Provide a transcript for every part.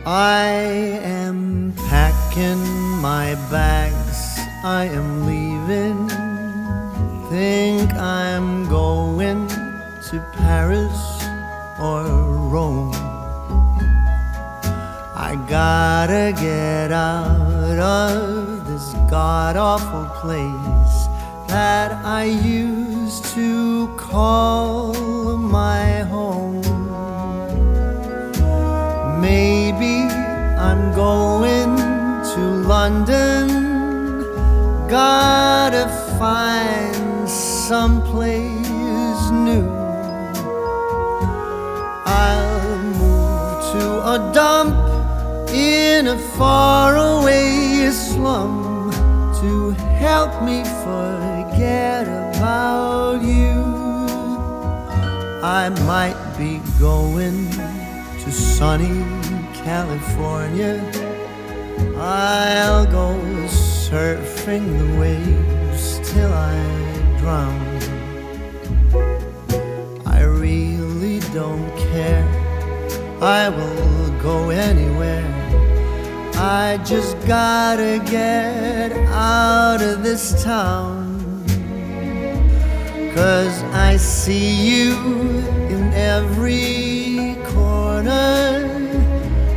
I am packing my bags, I am leaving. Think I'm going to Paris or Rome. I gotta get out of this god-awful place that I used to call my home. Maybe I'm going to London. Gotta find someplace new. I'll move to a dump in a faraway slum to help me forget about you. I might be going to sunny California. I'll go surfing the waves till I drown. I really don't care, I will go anywhere. I just gotta get out of this town. 'Cause I see you in every corner,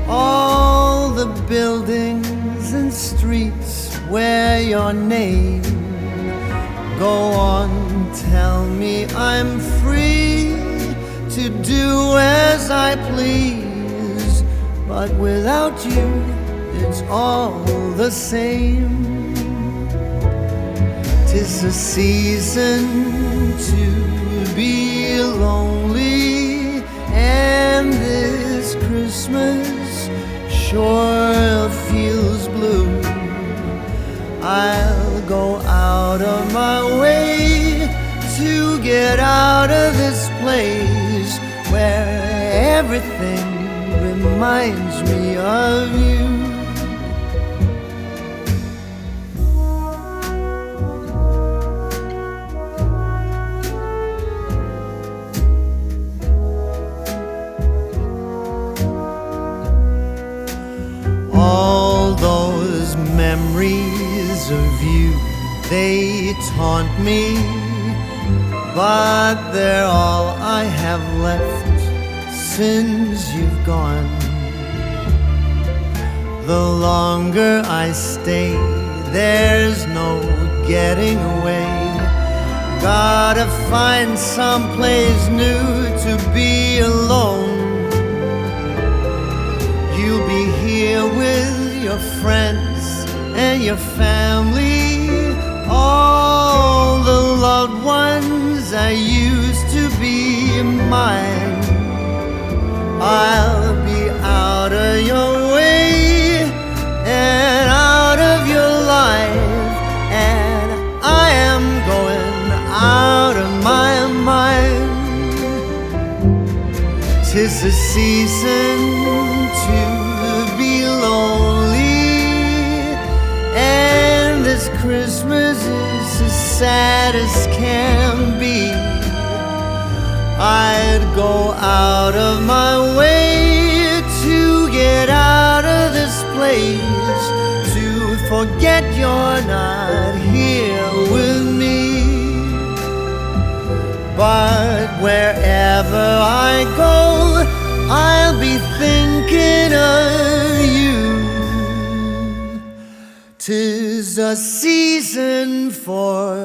all the buildings and streets where your name. Go on, tell me I'm free to do as I please, but without you it's all the same. 'Tis a season to be lonely, and this Christmas sure feels blue. I'll go out of my way to get out of this place where everything reminds me of you. All those memories of you, they taunt me, but they're all I have left since you've gone. The longer I stay, there's no getting away. Gotta find someplace new to be alone. You'll be here with your friends and your family, all the loved ones that used to be mine. I'll be out of your way and out of your life, and I am going out of my mind. 'Tis the season to be lonely, and this Christmas is as sad as can be. I'd go out of my way to get out of this place, to forget you're not here with me. But wherever I go, I'll be thinking of you. 'Tis a season for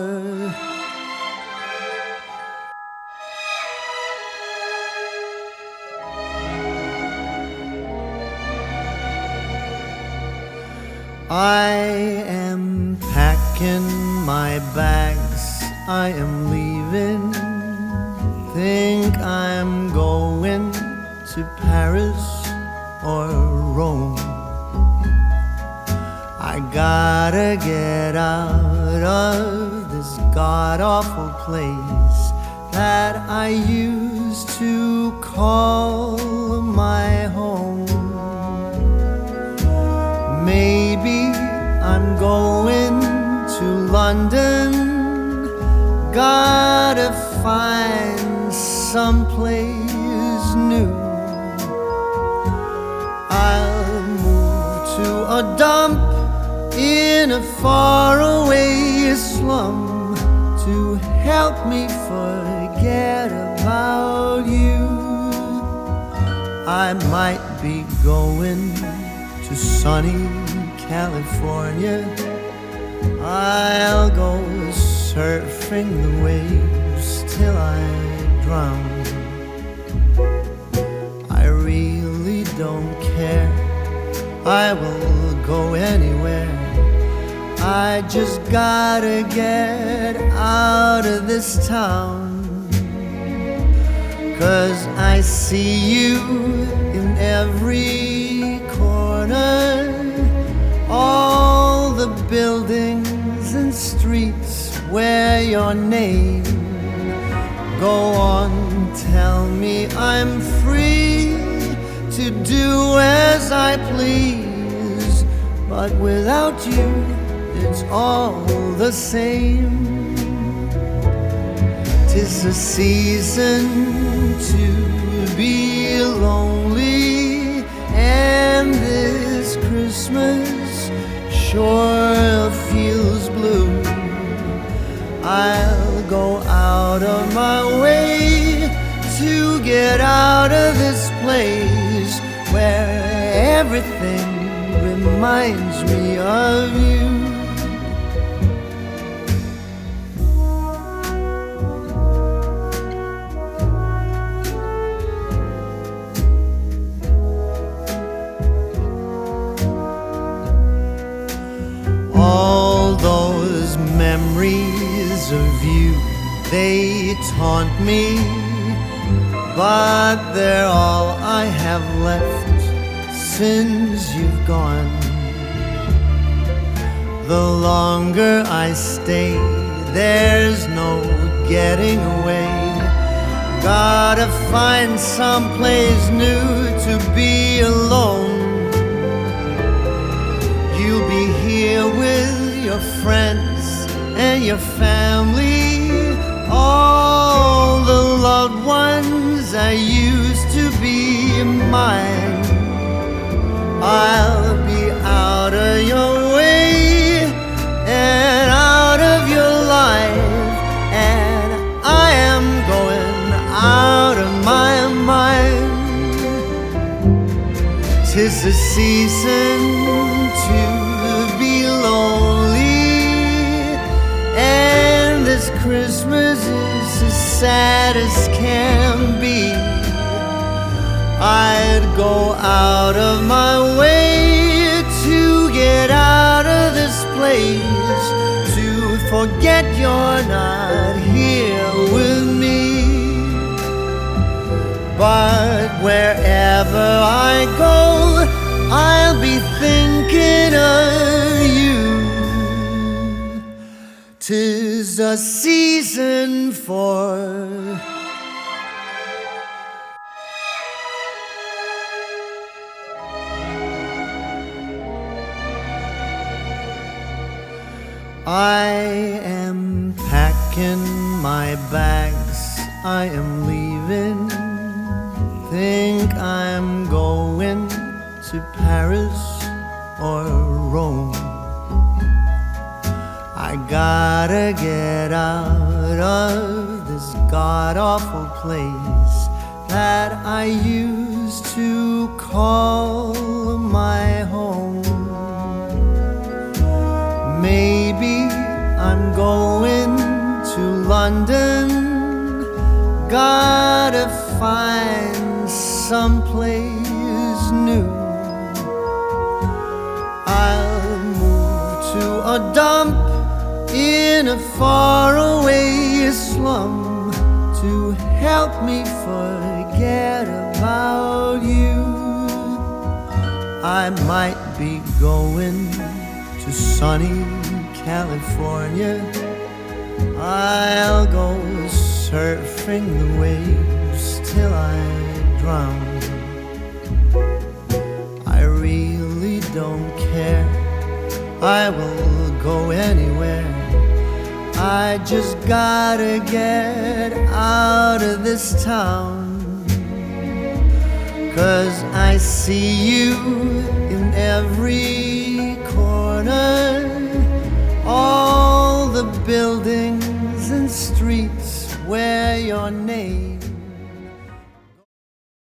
I am packing my bags, I am leaving. Think I'm going to Paris or Rome. I gotta get out of this god-awful place that I used to call my home. Maybe I'm going to London. Gotta find someplace new. I'll in a faraway slum to help me forget about you. I might be going to sunny California. I'll go surfing the waves till I drown. I really don't care, I will go anywhere. I just gotta get out of this town. 'Cause I see you in every corner, all the buildings and streets where your name. Go on, tell me I'm free to do as I please, but without you it's all the same. 'Tis a season to be lonely, and this Christmas sure feels blue. I'll go out of my way to get out of this place where everything reminds me of you. All those memories of you, they taunt me, but they're all I have left since you've gone. The longer I stay, there's no getting away. Gotta find someplace new to be alone. You'll be here with your friends and your family, all the loved ones that used to be mine. I'll be out of your way and out of your life, and I am going out of my mind. 'Tis the season to be lonely, and this Christmas is as sad as can be. I'd go out of my way to get out of this place, to forget you're not here with me. But wherever I go, I'll be thinking of you. 'Tis a season for I am packing my bags, I am leaving. Think I'm going to Paris or Rome. I gotta get out of this god-awful place that I used to call my home. Maybe I'm going to London. Gotta find someplace new. I'll move to a dump in a faraway slum to help me forget about you. I might be going to sunny California. I'll go surfing the waves till I drown. I really don't care, I will go anywhere. I just gotta get out of this town. 'Cause I see you in every corner, buildings and streets where your name